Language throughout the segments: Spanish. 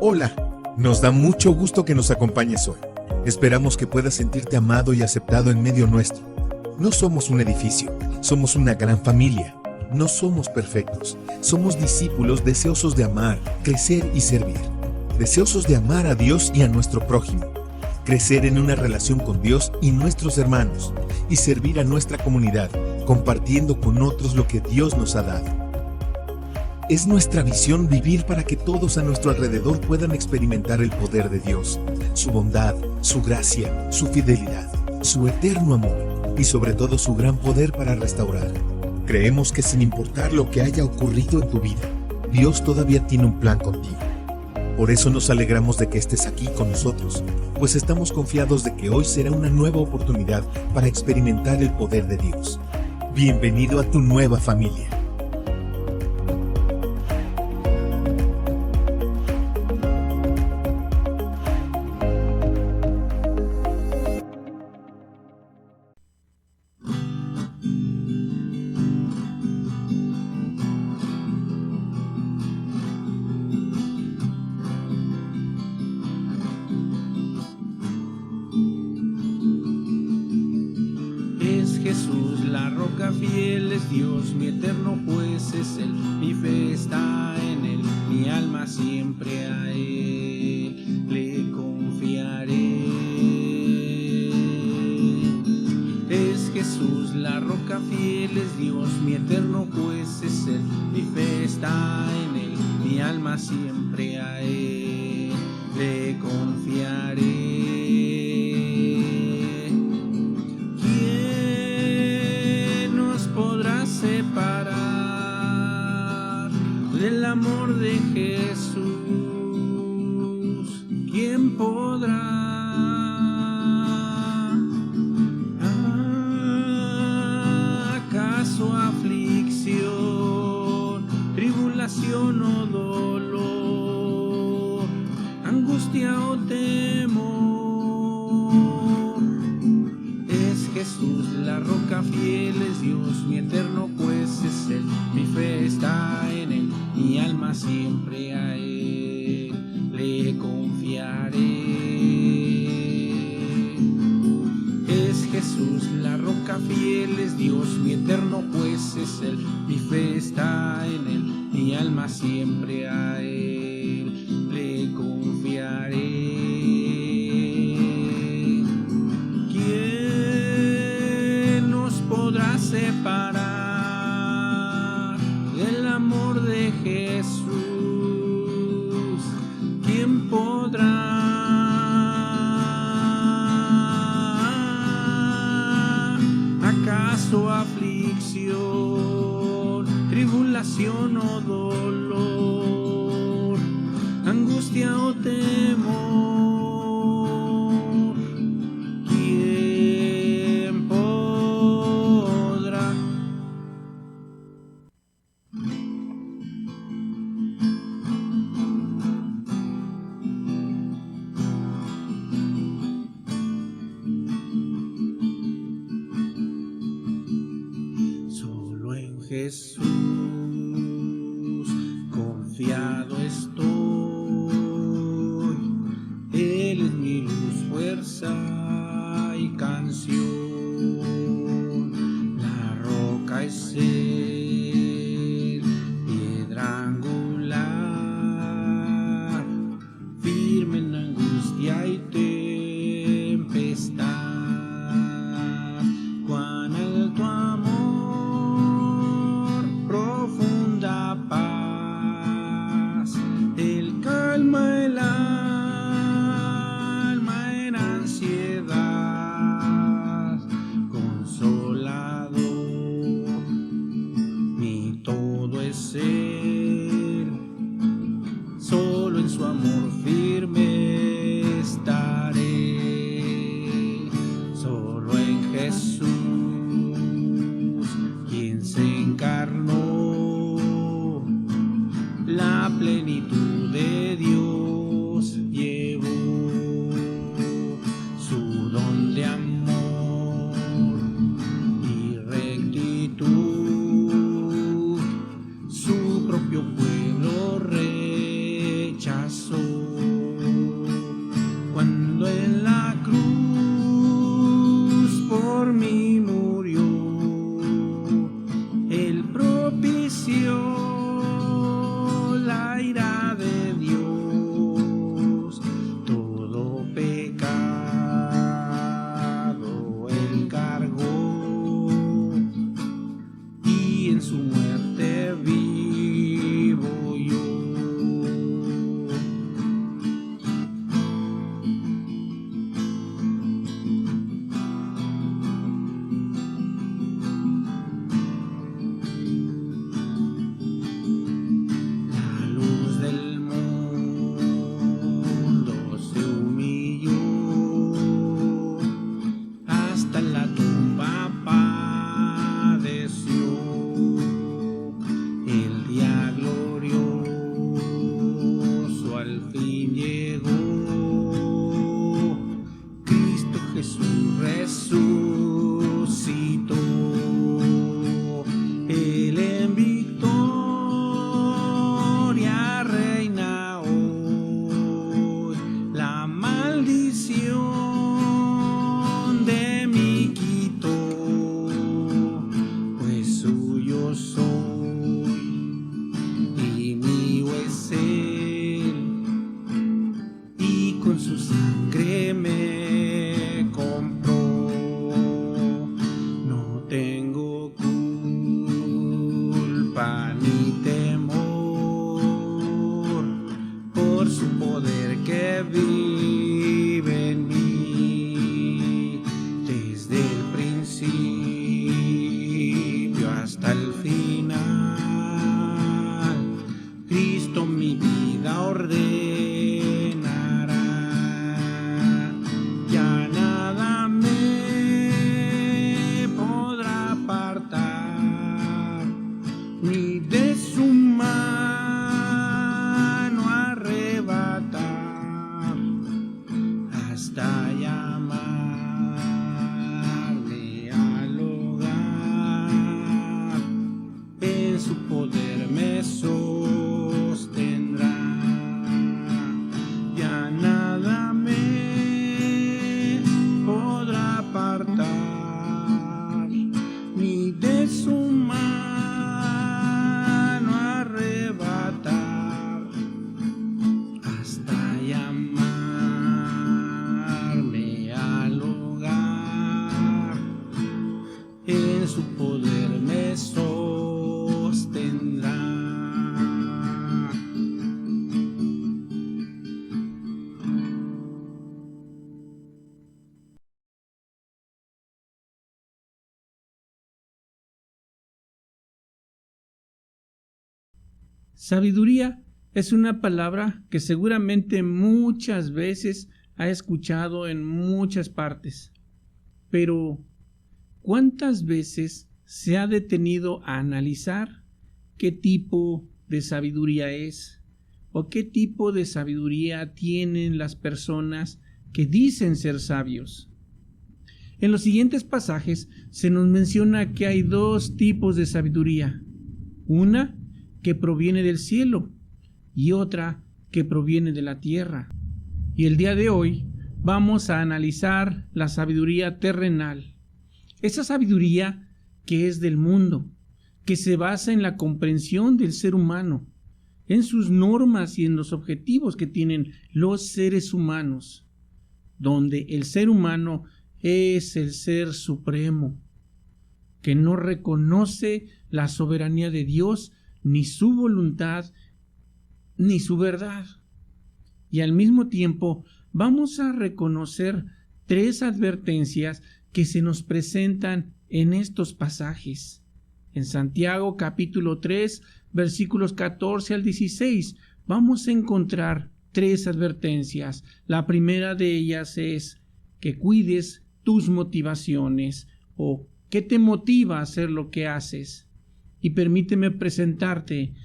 Hola, nos da mucho gusto que nos acompañes hoy. Esperamos que puedas sentirte amado y aceptado en medio nuestro. No somos un edificio, somos una gran familia. No somos perfectos, somos discípulos deseosos de amar, crecer y servir. Deseosos de amar a Dios y a nuestro prójimo. Crecer en una relación con Dios y nuestros hermanos. Y servir a nuestra comunidad, compartiendo con otros lo que Dios nos ha dado. Es nuestra visión vivir para que todos a nuestro alrededor puedan experimentar el poder de Dios, su bondad, su gracia, su fidelidad, su eterno amor y sobre todo su gran poder para restaurar. Creemos que sin importar lo que haya ocurrido en tu vida, Dios todavía tiene un plan contigo. Por eso nos alegramos de que estés aquí con nosotros, pues estamos confiados de que hoy será una nueva oportunidad para experimentar el poder de Dios. Bienvenido a tu nueva familia. Jesús, la roca fiel, es Dios, mi eterno juez es Él. Mi fe está en Él, mi alma siempre a Él le confiaré. Es Jesús, la roca fiel, es Dios, mi eterno juez es Él. Mi fe está en Él, mi alma siempre a Él le confiaré. Separar del amor de Jesús, ¿quién podrá? ¿Acaso aflicción, tribulación o dolor, angustia o temor? Es Jesús, la roca fiel, es Dios, mi eterno juez es Él. Mi fe está en Él, mi alma siempre a Él le confiaré. Es Jesús, la roca fiel, es Dios, mi eterno juez es Él. Mi fe está en Él, mi alma siempre a Él le confiaré. Podrá separar del amor de Jesús, ¿quién podrá? ¿Acaso aflicción, tribulación o dolor, angustia o temor? Jesús, confiado estoy, Él es mi luz, fuerza y canción. La roca es Él, piedra angular, firme en angustia y tempestad. Cuán alto amor, paz, Él calma el alma en ansiedad, consolador, mi todo es Él, solo en su amor firme estaré, solo en Jesús, quien se encarnó, la plenitud de Dios llevó, su don de amor y rectitud, su propio pueblo rechazó. que vive en mí, desde el principio hasta el final. Cristo mi vida ordenará, ya nada me podrá apartar, ni de su mano arrebatar, hasta llamarme al hogar. En su poder me sostendrá, ya nada me podrá apartar, ni de su mano arrebatar, hasta llamarme al hogar. En su poder me sostendrá. Sabiduría es una palabra que seguramente muchas veces ha escuchado en muchas partes, pero ¿cuántas veces se ha detenido a analizar qué tipo de sabiduría es o qué tipo de sabiduría tienen las personas que dicen ser sabios? En los siguientes pasajes se nos menciona que hay dos tipos de sabiduría, una que proviene del cielo y otra que proviene de la tierra. Y el día de hoy vamos a analizar la sabiduría terrenal, esa sabiduría que es del mundo, que se basa en la comprensión del ser humano, en sus normas y en los objetivos que tienen los seres humanos, donde el ser humano es el ser supremo, que no reconoce la soberanía de Dios, ni su voluntad, ni su verdad. Y al mismo tiempo vamos a reconocer tres advertencias que se nos presentan en estos pasajes. En Santiago capítulo 3, versículos 14 al 16, vamos a encontrar tres advertencias. La primera de ellas es que cuides tus motivaciones o qué te motiva a hacer lo que haces. Y permítanme presentarles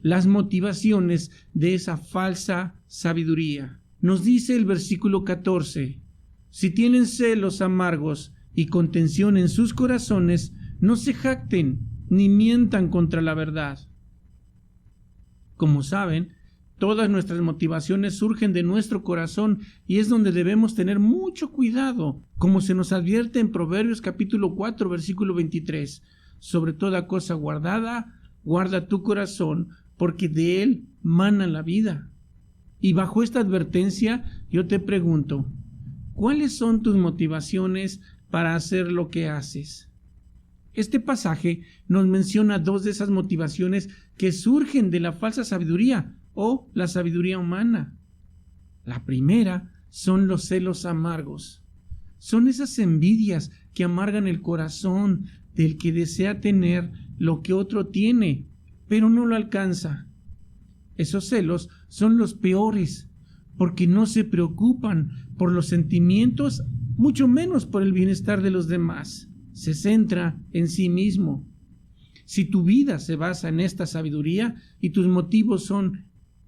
las motivaciones de esa falsa sabiduría. Nos dice el versículo 14, si tienen celos amargos y contención en sus corazones, no se jacten ni mientan contra la verdad. Como saben, todas nuestras motivaciones surgen de nuestro corazón y es donde debemos tener mucho cuidado, como se nos advierte en Proverbios capítulo 4, versículo 23. Sobre toda cosa guardada, guarda tu corazón, porque de él mana la vida. Y bajo esta advertencia, yo te pregunto, ¿cuáles son tus motivaciones para hacer lo que haces? Este pasaje nos menciona dos de esas motivaciones que surgen de la falsa sabiduría o la sabiduría humana. La primera son los celos amargos. Son esas envidias que amargan el corazón del que desea tener lo que otro tiene, pero no lo alcanza. Esos celos son los peores, porque no se preocupan por los sentimientos, mucho menos por el bienestar de los demás. Se centra en sí mismo. Si tu vida se basa en esta sabiduría y tus motivos son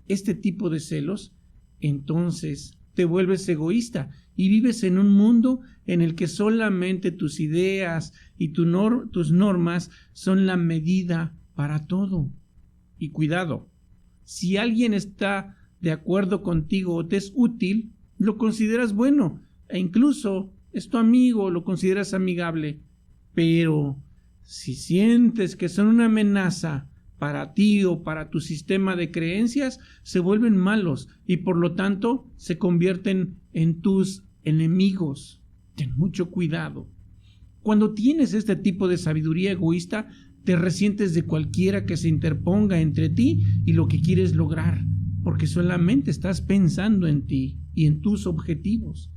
este tipo de celos, entonces te vuelves egoísta y vives en un mundo en el que solamente tus ideas y tus normas son la medida para todo. Y cuidado, si alguien está de acuerdo contigo o te es útil, lo consideras bueno e incluso es tu amigo, lo consideras amigable. Pero si sientes que son una amenaza para ti o para tu sistema de creencias, se vuelven malos y por lo tanto se convierten en tus enemigos. Ten mucho cuidado. Cuando tienes este tipo de sabiduría egoísta, te resientes de cualquiera que se interponga entre ti y lo que quieres lograr, porque solamente estás pensando en ti y en tus objetivos.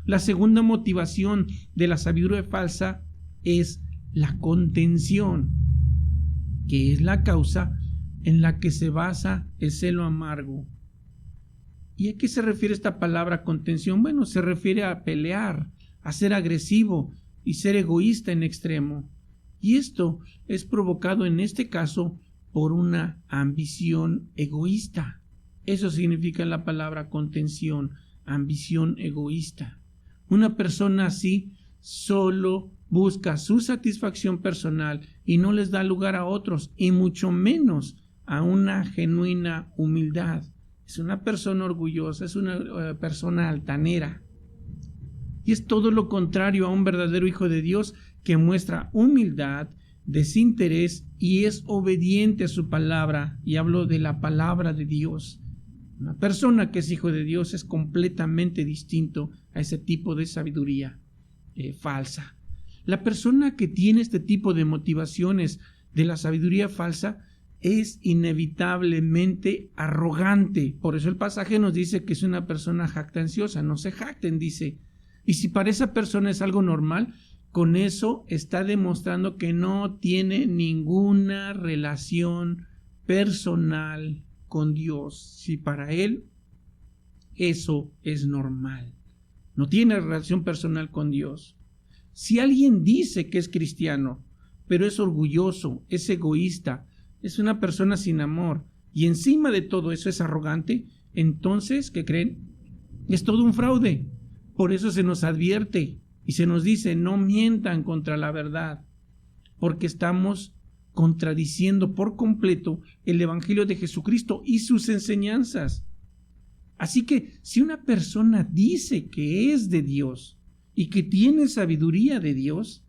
La segunda motivación de la sabiduría falsa es la contención, que es la causa en la que se basa el celo amargo. ¿Y a qué se refiere esta palabra contención? Bueno, se refiere a pelear, a ser agresivo y ser egoísta en extremo. Y esto es provocado en este caso por una ambición egoísta. Eso significa la palabra contención, ambición egoísta. Una persona así solo busca su satisfacción personal y no les da lugar a otros, y mucho menos a una genuina humildad. Es una persona orgullosa, es una persona altanera. Y es todo lo contrario a un verdadero hijo de Dios que muestra humildad, desinterés y es obediente a su palabra. Y hablo de la palabra de Dios. Una persona que es hijo de Dios es completamente distinto a ese tipo de sabiduría falsa. La persona que tiene este tipo de motivaciones de la sabiduría falsa es inevitablemente arrogante. Por eso el pasaje nos dice que es una persona jactanciosa. No se jacten, dice. Y si para esa persona es algo normal, con eso está demostrando que no tiene ninguna relación personal con Dios. Si para él eso es normal, no tiene relación personal con Dios. Si alguien dice que es cristiano, pero es orgulloso, es egoísta, es una persona sin amor y encima de todo eso es arrogante, entonces, ¿qué creen? Es todo un fraude. Por eso se nos advierte y se nos dice: no mientan contra la verdad, porque estamos contradiciendo por completo el Evangelio de Jesucristo y sus enseñanzas. Así que si una persona dice que es de Dios y que tiene sabiduría de Dios,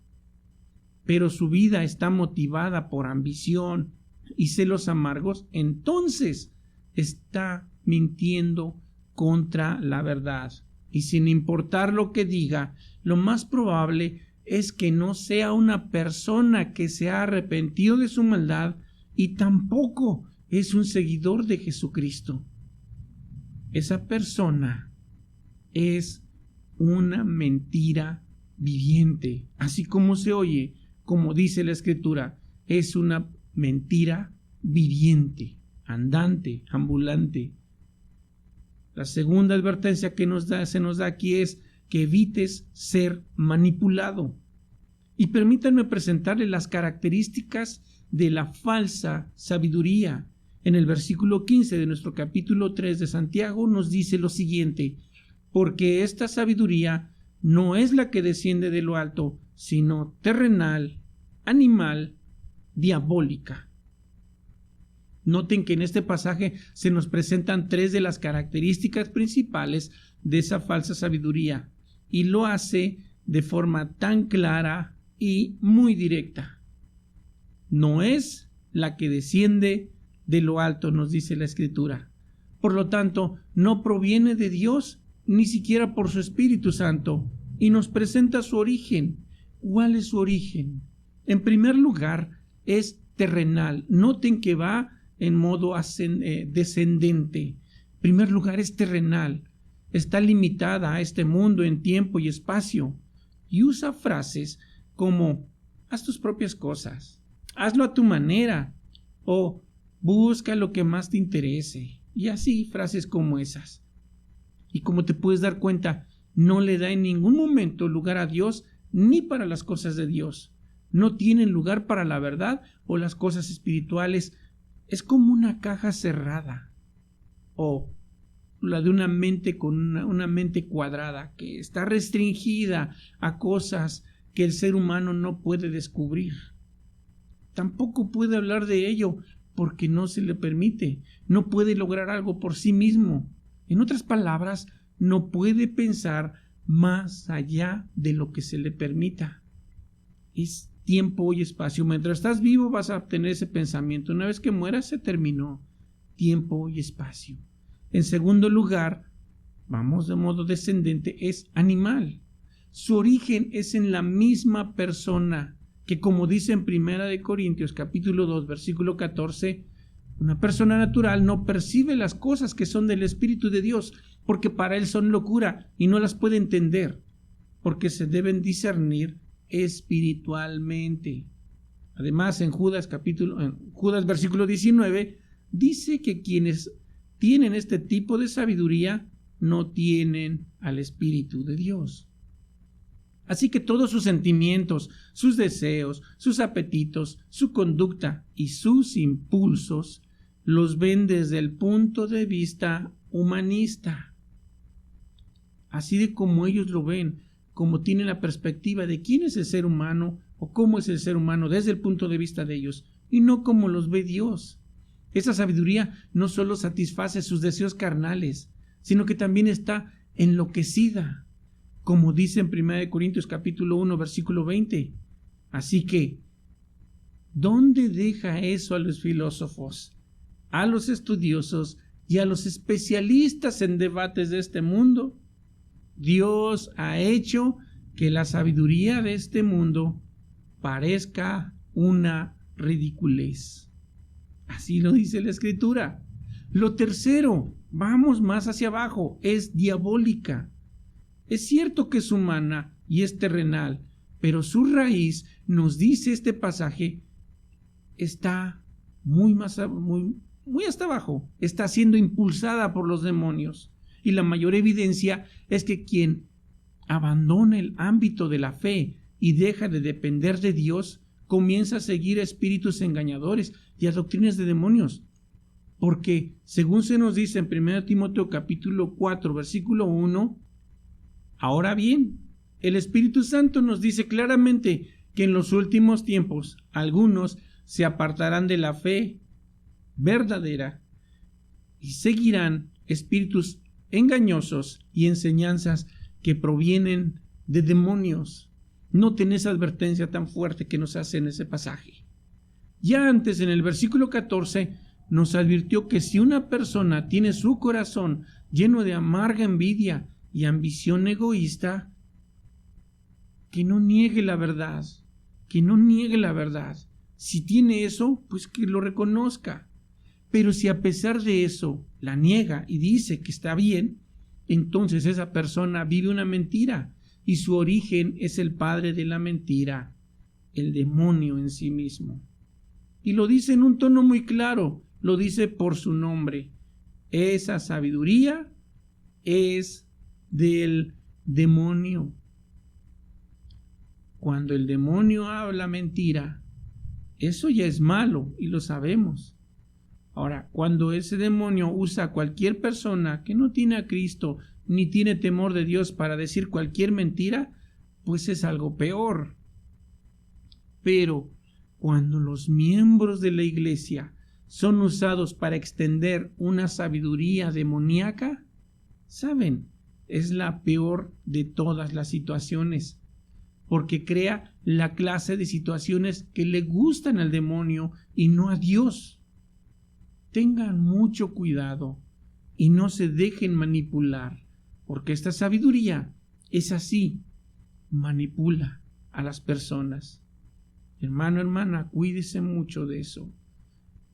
pero su vida está motivada por ambición y celos amargos, entonces está mintiendo contra la verdad. Y sin importar lo que diga, lo más probable es que no sea una persona que se ha arrepentido de su maldad y tampoco es un seguidor de Jesucristo. Esa persona es una mentira viviente, así como se oye, como dice la Escritura, es una mentira viviente, andante, ambulante. La segunda advertencia que se nos da aquí es que evites ser manipulado. Y permítanme presentarles las características de la falsa sabiduría. En el versículo 15 de nuestro capítulo 3 de Santiago nos dice lo siguiente: porque esta sabiduría no es la que desciende de lo alto, sino terrenal, animal, diabólica. Noten que en este pasaje se nos presentan tres de las características principales de esa falsa sabiduría, y lo hace de forma tan clara y muy directa. No es la que desciende de lo alto, nos dice la Escritura. Por lo tanto, no proviene de Dios, ni siquiera por su Espíritu Santo, y nos presenta su origen. ¿Cuál es su origen? En primer lugar, es terrenal. Noten que va en modo descendente. En primer lugar, es terrenal. Está limitada a este mundo en tiempo y espacio. Y usa frases como: haz tus propias cosas, hazlo a tu manera, o busca lo que más te interese. Y así, frases como esas. Y como te puedes dar cuenta, no le da en ningún momento lugar a Dios ni para las cosas de Dios. No tienen lugar para la verdad o las cosas espirituales. Es como una caja cerrada, o la de una mente con una mente cuadrada que está restringida a cosas que el ser humano no puede descubrir. Tampoco puede hablar de ello porque no se le permite. No puede lograr algo por sí mismo. En otras palabras, no puede pensar más allá de lo que se le permita. Es tiempo y espacio. Mientras estás vivo vas a obtener ese pensamiento. Una vez que mueras se terminó. Tiempo y espacio. En segundo lugar, vamos de modo descendente, es animal. Su origen es en la misma persona que, como dice en 1 Corintios capítulo 2 versículo 14, Una persona natural no percibe las cosas que son del Espíritu de Dios, porque para él son locura y no las puede entender, porque se deben discernir espiritualmente. Además, en Judas versículo 19, dice que quienes tienen este tipo de sabiduría no tienen al Espíritu de Dios. Así que todos sus sentimientos, sus deseos, sus apetitos, su conducta y sus impulsos los ven desde el punto de vista humanista. Así de como ellos lo ven, como tienen la perspectiva de quién es el ser humano o cómo es el ser humano desde el punto de vista de ellos, y no como los ve Dios. Esa sabiduría no solo satisface sus deseos carnales, sino que también está enloquecida, como dice en 1 Corintios capítulo 1, versículo 20. Así que, ¿dónde deja eso a los filósofos, a los estudiosos y a los especialistas en debates de este mundo? Dios ha hecho que la sabiduría de este mundo parezca una ridiculez. Así lo dice la Escritura. Lo tercero, vamos más hacia abajo, es diabólica. Es cierto que es humana y es terrenal, pero su raíz, nos dice este pasaje, está muy hasta abajo, está siendo impulsada por los demonios. Y la mayor evidencia es que quien abandona el ámbito de la fe y deja de depender de Dios, comienza a seguir a espíritus engañadores y a doctrinas de demonios. Porque, según se nos dice en 1 Timoteo capítulo 4, versículo 1, ahora bien, el Espíritu Santo nos dice claramente que en los últimos tiempos algunos se apartarán de la fe verdadera y seguirán espíritus engañosos y enseñanzas que provienen de demonios. Noten esa advertencia tan fuerte que nos hace en ese pasaje. Ya antes, en el versículo 14, nos advirtió que si una persona tiene su corazón lleno de amarga envidia y ambición egoísta, que no niegue la verdad, Si tiene eso, pues que lo reconozca. Pero si a pesar de eso la niega y dice que está bien, entonces esa persona vive una mentira y su origen es el padre de la mentira, el demonio en sí mismo. Y lo dice en un tono muy claro, lo dice por su nombre. Esa sabiduría es del demonio. Cuando el demonio habla mentira, eso ya es malo y lo sabemos. Ahora, cuando ese demonio usa a cualquier persona que no tiene a Cristo ni tiene temor de Dios para decir cualquier mentira, pues es algo peor. Pero cuando los miembros de la iglesia son usados para extender una sabiduría demoníaca, ¿saben? Es la peor de todas las situaciones, porque crea la clase de situaciones que le gustan al demonio y no a Dios. Tengan mucho cuidado y no se dejen manipular, porque esta sabiduría es así, manipula a las personas. Hermano, hermana, cuídese mucho de eso.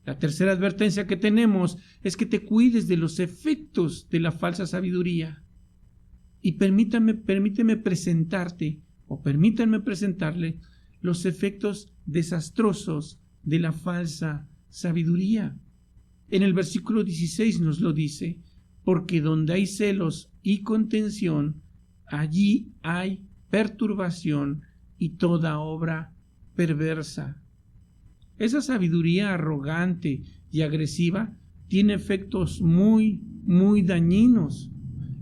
La tercera advertencia que tenemos es que te cuides de los efectos de la falsa sabiduría. Y permítanme presentarle los efectos desastrosos de la falsa sabiduría. En el versículo 16 nos lo dice, porque donde hay celos y contención, allí hay perturbación y toda obra perversa. Esa sabiduría arrogante y agresiva tiene efectos muy dañinos.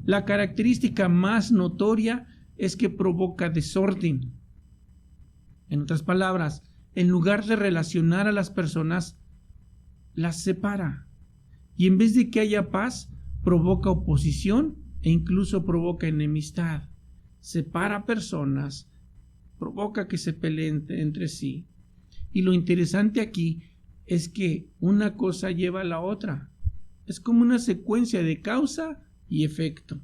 La característica más notoria es que provoca desorden. En otras palabras, en lugar de relacionar a las personas, las separa. Y en vez de que haya paz, provoca oposición e incluso provoca enemistad. Separa personas, provoca que se peleen entre sí. Y lo interesante aquí es que una cosa lleva a la otra. Es como una secuencia de causa y efecto.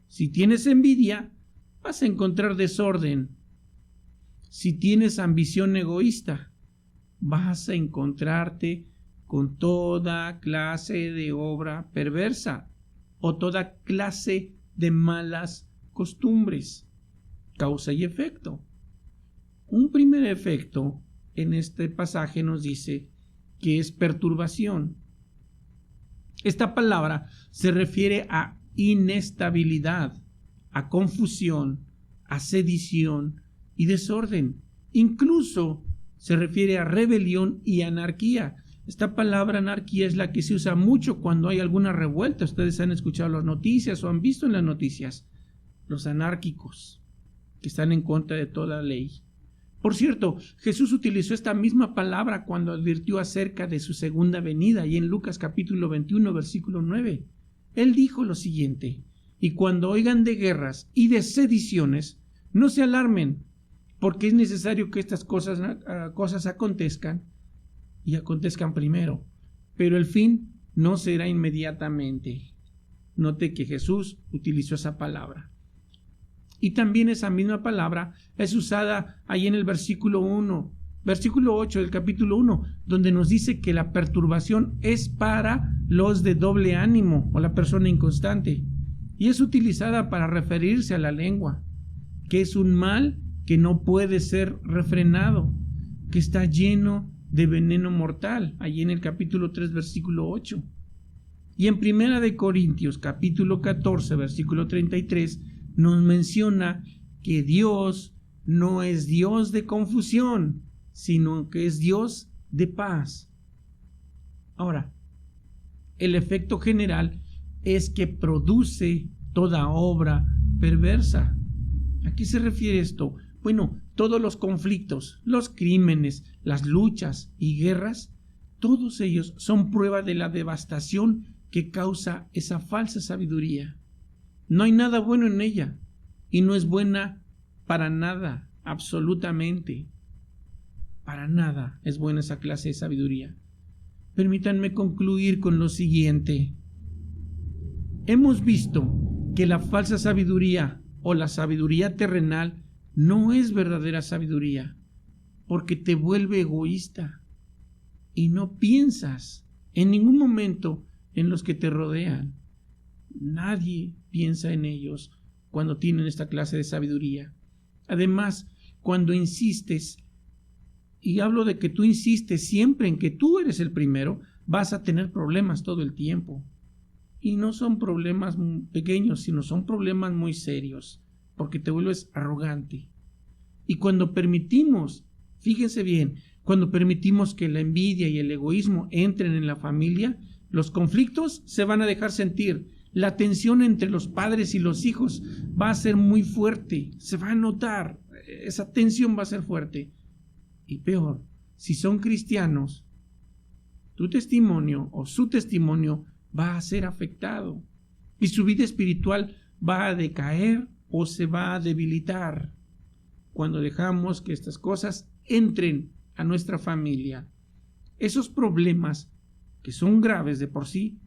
Si tienes envidia, vas a encontrar desorden. Si tienes ambición egoísta, vas a encontrarte con toda clase de obra perversa o toda clase de malas costumbres. Causa y efecto. Un primer efecto en este pasaje nos dice que es perturbación. Esta palabra se refiere a inestabilidad, a confusión, a sedición y desorden. Incluso se refiere a rebelión y anarquía. Esta palabra anarquía es la que se usa mucho cuando hay alguna revuelta. Ustedes han escuchado las noticias o han visto en las noticias los anárquicos que están en contra de toda ley. Por cierto, Jesús utilizó esta misma palabra cuando advirtió acerca de su segunda venida, y en Lucas capítulo 21, versículo 9. Él dijo lo siguiente: y cuando oigan de guerras y de sediciones, no se alarmen, porque es necesario que estas cosas acontezcan, y acontezcan primero, pero el fin no será inmediatamente. Note que Jesús utilizó esa palabra. Y también esa misma palabra es usada ahí en el versículo 8 del capítulo 1, donde nos dice que la perturbación es para los de doble ánimo o la persona inconstante. Y es utilizada para referirse a la lengua, que es un mal que no puede ser refrenado, que está lleno de veneno mortal, allí en el capítulo 3, versículo 8. Y en Primera de Corintios, capítulo 14, versículo 33, nos menciona que Dios no es Dios de confusión, sino que es Dios de paz. Ahora, el efecto general es que produce toda obra perversa. ¿A qué se refiere esto? Bueno, todos los conflictos, los crímenes, las luchas y guerras, todos ellos son prueba de la devastación que causa esa falsa sabiduría. No hay nada bueno en ella y no es buena para nada, absolutamente. Para nada es buena esa clase de sabiduría. Permítanme concluir con lo siguiente. Hemos visto que la falsa sabiduría o la sabiduría terrenal no es verdadera sabiduría, porque te vuelve egoísta y no piensas en ningún momento en los que te rodean. Nadie piensa en ellos cuando tienen esta clase de sabiduría. Además, cuando insistes, y hablo de que tú insistes siempre en que tú eres el primero, vas a tener problemas todo el tiempo. Y no son problemas pequeños, sino son problemas muy serios, porque te vuelves arrogante. Y cuando permitimos, fíjense bien, cuando permitimos que la envidia y el egoísmo entren en la familia, los conflictos se van a dejar sentir. La tensión entre los padres y los hijos va a ser muy fuerte, se va a notar, esa tensión va a ser fuerte. Y peor, si son cristianos, tu testimonio o su testimonio va a ser afectado y su vida espiritual va a decaer o se va a debilitar cuando dejamos que estas cosas entren a nuestra familia. Esos problemas, que son graves de por sí,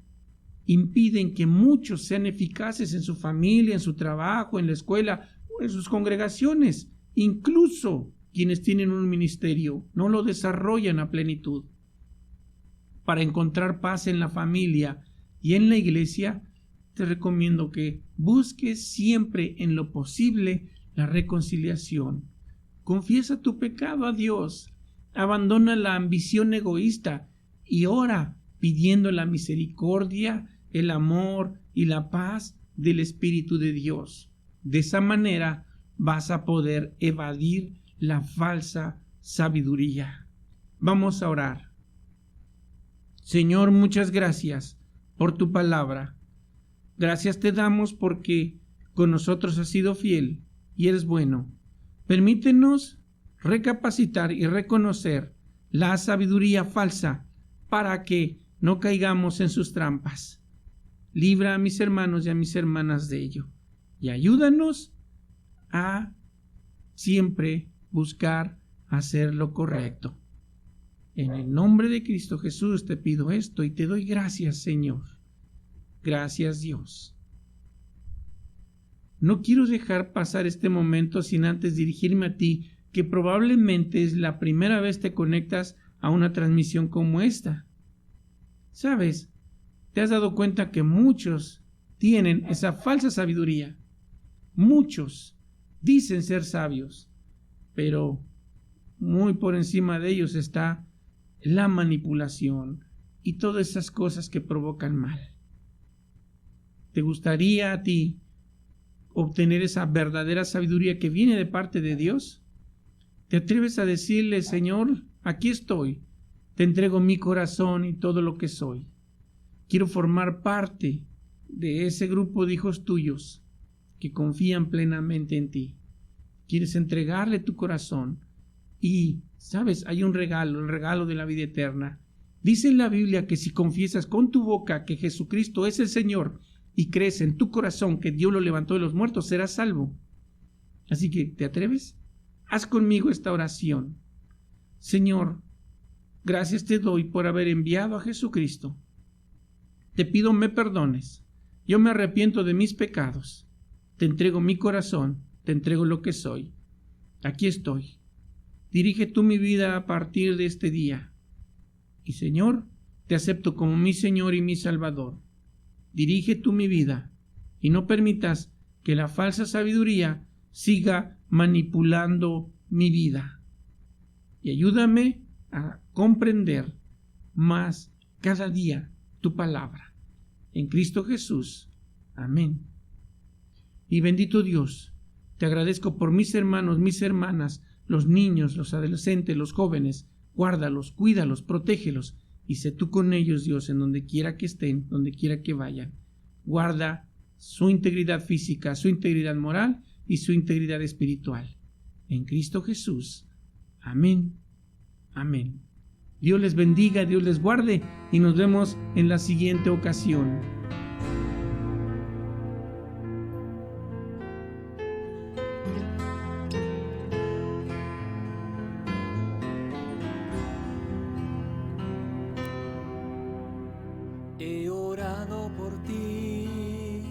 impiden que muchos sean eficaces en su familia, en su trabajo, en la escuela o en sus congregaciones. Incluso quienes tienen un ministerio no lo desarrollan a plenitud. Para encontrar paz en la familia y en la iglesia, te recomiendo que busques siempre en lo posible la reconciliación. Confiesa tu pecado a Dios, abandona la ambición egoísta y ora pidiendo la misericordia, el amor y la paz del Espíritu de Dios. De esa manera vas a poder evadir la falsa sabiduría. Vamos a orar. Señor, muchas gracias por tu palabra. Gracias te damos porque con nosotros has sido fiel y eres bueno. Permítenos recapacitar y reconocer la sabiduría falsa para que no caigamos en sus trampas. Libra a mis hermanos y a mis hermanas de ello y ayúdanos a siempre buscar hacer lo correcto. En el nombre de Cristo Jesús te pido esto y te doy gracias, Señor. Gracias, Dios. No quiero dejar pasar este momento sin antes dirigirme a ti, que probablemente es la primera vez te conectas a una transmisión como esta. ¿Sabes? ¿Te has dado cuenta que muchos tienen esa falsa sabiduría? Muchos dicen ser sabios, pero muy por encima de ellos está la manipulación y todas esas cosas que provocan mal. ¿Te gustaría a ti obtener esa verdadera sabiduría que viene de parte de Dios? ¿Te atreves a decirle, Señor, aquí estoy, te entrego mi corazón y todo lo que soy? Quiero formar parte de ese grupo de hijos tuyos que confían plenamente en ti. Quieres entregarle tu corazón y, ¿sabes? Hay un regalo, el regalo de la vida eterna. Dice en la Biblia que si confiesas con tu boca que Jesucristo es el Señor y crees en tu corazón que Dios lo levantó de los muertos, serás salvo. Así que, ¿te atreves? Haz conmigo esta oración. Señor, gracias te doy por haber enviado a Jesucristo. Te pido me perdones. Yo me arrepiento de mis pecados. Te entrego mi corazón, te entrego lo que soy. Aquí estoy. Dirige tú mi vida a partir de este día. Y Señor, te acepto como mi Señor y mi Salvador. Dirige tú mi vida y no permitas que la falsa sabiduría siga manipulando mi vida. Y ayúdame a comprender más cada día tu palabra. En Cristo Jesús. Amén. Y bendito Dios, te agradezco por mis hermanos, mis hermanas, los niños, los adolescentes, los jóvenes. Guárdalos, cuídalos, protégelos y sé tú con ellos, Dios, en donde quiera que estén, donde quiera que vayan. Guarda su integridad física, su integridad moral y su integridad espiritual. En Cristo Jesús. Amén. Amén. Dios les bendiga, Dios les guarde y nos vemos en la siguiente ocasión. He orado por ti,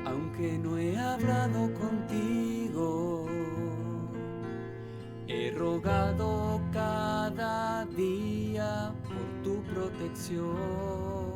aunque no he hablado contigo. He rogado cada día por tu protección.